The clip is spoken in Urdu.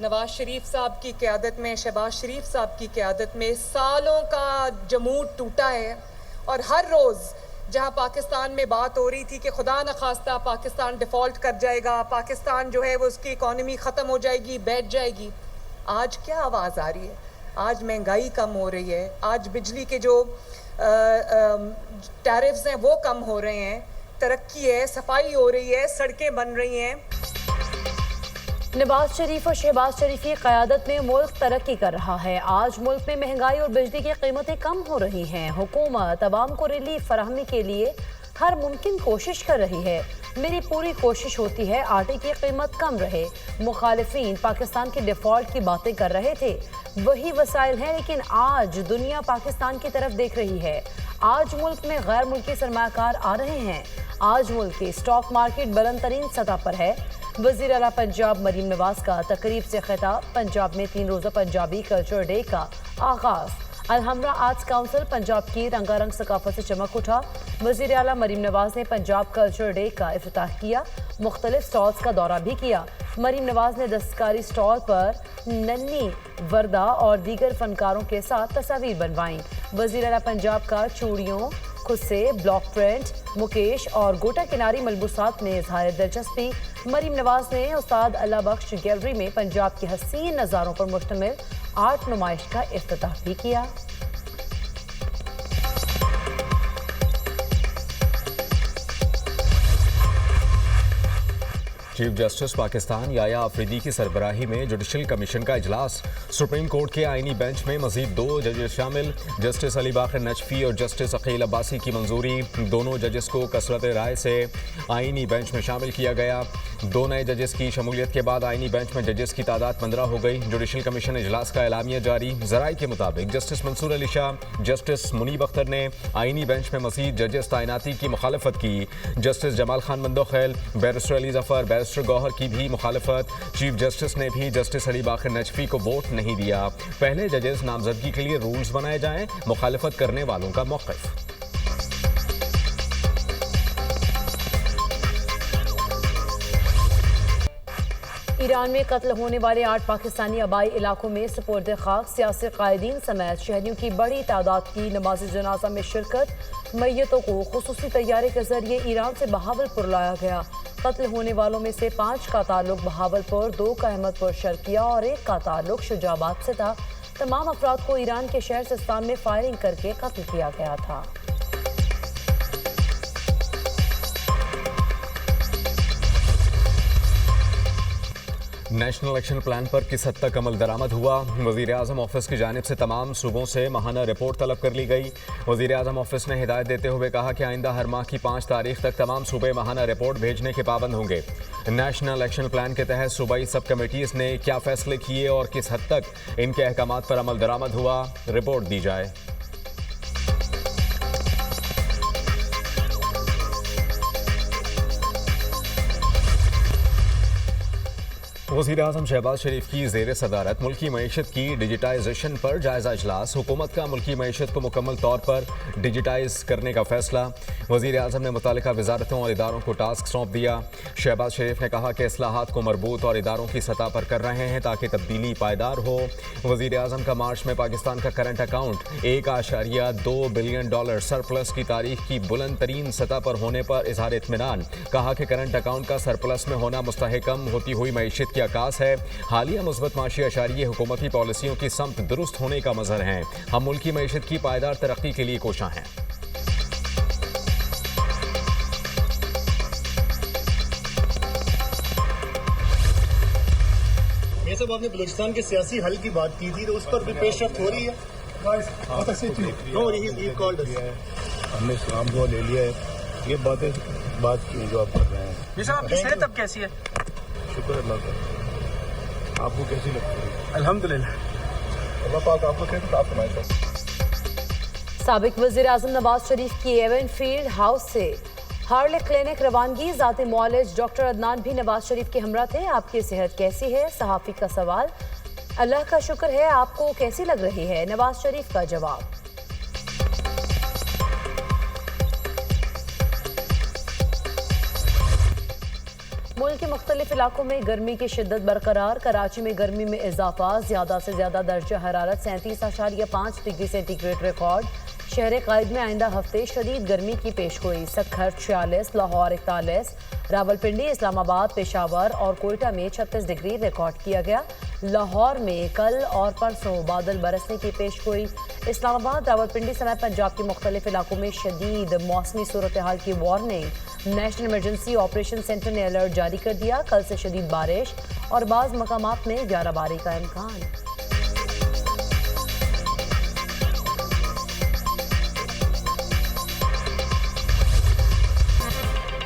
نواز شریف صاحب کی قیادت میں، شہباز شریف صاحب کی قیادت میں سالوں کا جمود ٹوٹا ہے، اور ہر روز جہاں پاکستان میں بات ہو رہی تھی کہ خدا نخواستہ پاکستان ڈیفالٹ کر جائے گا، پاکستان جو ہے وہ اس کی اکانومی ختم ہو جائے گی، بیٹھ جائے گی، آج کیا آواز آ رہی ہے؟ آج مہنگائی کم ہو رہی ہے، آج بجلی کے جو ٹیرفز ہیں وہ کم ہو رہے ہیں، ترقی ہے، صفائی ہو رہی ہے، سڑکیں بن رہی ہیں۔ نواز شریف اور شہباز شریف کی قیادت میں ملک ترقی کر رہا ہے۔ آج ملک میں مہنگائی اور بجلی کی قیمتیں کم ہو رہی ہیں۔ حکومت عوام کو ریلیف فراہمی کے لیے ہر ممکن کوشش کر رہی ہے۔ میری پوری کوشش ہوتی ہے آٹے کی قیمت کم رہے۔ مخالفین پاکستان کے ڈیفالٹ کی باتیں کر رہے تھے، وہی وسائل ہیں، لیکن آج دنیا پاکستان کی طرف دیکھ رہی ہے۔ آج ملک میں غیر ملکی سرمایہ کار آ رہے ہیں۔ آج ملک کی اسٹاک مارکیٹ بلند ترین سطح پر ہے۔ وزیر اعلیٰ پنجاب مریم نواز کا تقریب سے خطاب۔ پنجاب میں 3 روزہ پنجابی کلچر ڈے کا آغاز۔ الحمرہ آرٹس کونسل پنجاب کی رنگا رنگ ثقافت سے چمک اٹھا۔ وزیر اعلیٰ مریم نواز نے پنجاب کلچر ڈے کا افتتاح کیا، مختلف سٹالز کا دورہ بھی کیا۔ مریم نواز نے دستکاری سٹال پر ننھی وردہ اور دیگر فنکاروں کے ساتھ تصاویر بنوائیں۔ وزیر اعلیٰ پنجاب کا چوڑیوں، خسے، بلاک پرنٹ، مکیش اور گوٹا کناری ملبوسات میں اظہار دلچسپی۔ مریم نواز نے استاد اللہ بخش گیلری میں پنجاب کے حسین نظاروں پر مشتمل آرٹ نمائش کا افتتاح بھی کیا۔ چیف جسٹس پاکستان یایا آفریدی کی سربراہی میں جوڈیشل کمیشن کا اجلاس۔ سپریم کورٹ کے آئینی بینچ میں مزید 2 ججز شامل، جسٹس علی باقر نجفی اور جسٹس عقیل عباسی کی منظوری۔ دونوں ججز کو کثرت رائے سے آئینی بینچ میں شامل کیا گیا۔ 2 نئے ججز کی شمولیت کے بعد آئینی بینچ میں ججز کی تعداد 15 ہو گئی۔ جوڈیشل کمیشن اجلاس کا اعلامیہ جاری۔ ذرائع کے مطابق جسٹس منصور علی شاہ، جسٹس منیب اختر نے آئینی بینچ میں مزید ججز تعیناتی کی مخالفت کی۔ Justice Jamal Khan Mandokhel, barrister Ali Zafar, barrister گوہر کی بھی مخالفت۔ چیف جسٹس نے بھی جسٹس علی باقر نجفی کو ووٹ نہیں دیا۔ پہلے ججز نامزدگی کے لیے رولز بنائے جائیں، مخالفت کرنے والوں کا موقف۔ ایران میں قتل ہونے والے 8 پاکستانی آبائی علاقوں میں سپرد خاک۔ سیاسی قائدین سمیت شہریوں کی بڑی تعداد کی نماز جنازہ میں شرکت۔ میتوں کو خصوصی طیارے کے ذریعے ایران سے بہاولپور لایا گیا۔ قتل ہونے والوں میں سے 5 کا تعلق بہاولپور، 2 کا احمد پور شرقیہ اور 1 کا تعلق شجاع آباد سے تھا۔ تمام افراد کو ایران کے شہر سستان میں فائرنگ کر کے قتل کیا گیا تھا۔ نیشنل ایکشن پلان پر کس حد تک عمل درآمد ہوا؟ وزیر اعظم آفس کی جانب سے تمام صوبوں سے ماہانہ رپورٹ طلب کر لی گئی۔ وزیر اعظم آفس نے ہدایت دیتے ہوئے کہا کہ آئندہ ہر ماہ کی 5 تاریخ تک تمام صوبے ماہانہ رپورٹ بھیجنے کے پابند ہوں گے۔ نیشنل ایکشن پلان کے تحت صوبائی سب کمیٹیز نے کیا فیصلے کیے اور کس حد تک ان کے احکامات پر عمل درآمد ہوا، رپورٹ دی جائے۔ وزیر اعظم شہباز شریف کی زیر صدارت ملکی معیشت کی ڈیجیٹائزیشن پر جائزہ اجلاس۔ حکومت کا ملکی معیشت کو مکمل طور پر ڈیجیٹائز کرنے کا فیصلہ۔ وزیر اعظم نے متعلقہ وزارتوں اور اداروں کو ٹاسک سونپ دیا۔ شہباز شریف نے کہا کہ اصلاحات کو مربوط اور اداروں کی سطح پر کر رہے ہیں تاکہ تبدیلی پائیدار ہو۔ وزیر اعظم کا مارچ میں پاکستان کا کرنٹ اکاؤنٹ $1.2 بلین سرپلس کی تاریخ کی بلند ترین سطح پر ہونے پر اظہار اطمینان۔ کہا کہ کرنٹ اکاؤنٹ کا سرپلس میں ہونا مستحکم ہوتی ہوئی معیشت کی عکاس ہے۔ حالیہ مثبت معاشی اشاریے حکومتی پالیسیوں کی سمت درست ہونے کا مظہر ہیں۔ ہم ملکی معیشت کی پائیدار ترقی کے لیے کوشاں ہیں۔ یہ سب آپ نے بلوچستان کے سیاسی حل کی بات کی تھی تو اس پر بھی پیش رفت ہو رہی ہے۔ ہم نے اسلام دعا لے لیا ہے، یہ بات کی جو آپ کر رہے ہیں۔ یہ سب آپ کی صحت اب کیسی ہے؟ شکر اللہ کا۔ آپ کو کیسی لگتی ہے؟ الحمدللہ۔ اللہ پاک آپ کو صحت عطا فرمائے۔ سابق وزیر اعظم نواز شریف کی ایون فیلڈ ہاؤس سے ہارلے کلینک روانگی۔ ذاتی معالج ڈاکٹر عدنان بھی نواز شریف کے ہمراہ تھے۔ آپ کی صحت کیسی ہے؟ صحافی کا سوال۔ اللہ کا شکر ہے، آپ کو کیسی لگ رہی ہے؟ نواز شریف کا جواب۔ ملک کے مختلف علاقوں میں گرمی کی شدت برقرار، کراچی میں گرمی میں اضافہ، زیادہ سے زیادہ درجہ حرارت 37.5 ڈگری سینٹی گریڈ ریکارڈ۔ شہر قائد میں آئندہ ہفتے شدید گرمی کی پیشگوئی، سکھر 46، لاہور 41، راولپنڈی، اسلام آباد، پشاور اور کوئٹہ میں 36 ڈگری ریکارڈ کیا گیا۔ لاہور میں کل اور پرسوں بادل برسنے کی پیشگوئی، اسلام آباد، راولپنڈی سمیت پنجاب کے مختلف علاقوں میں شدید موسمی صورتحال کی warning, national emergency operation centre نے الرٹ جاری کر دیا، کل سے شدید بارش اور بعض مقامات میں 11 باری کا امکان۔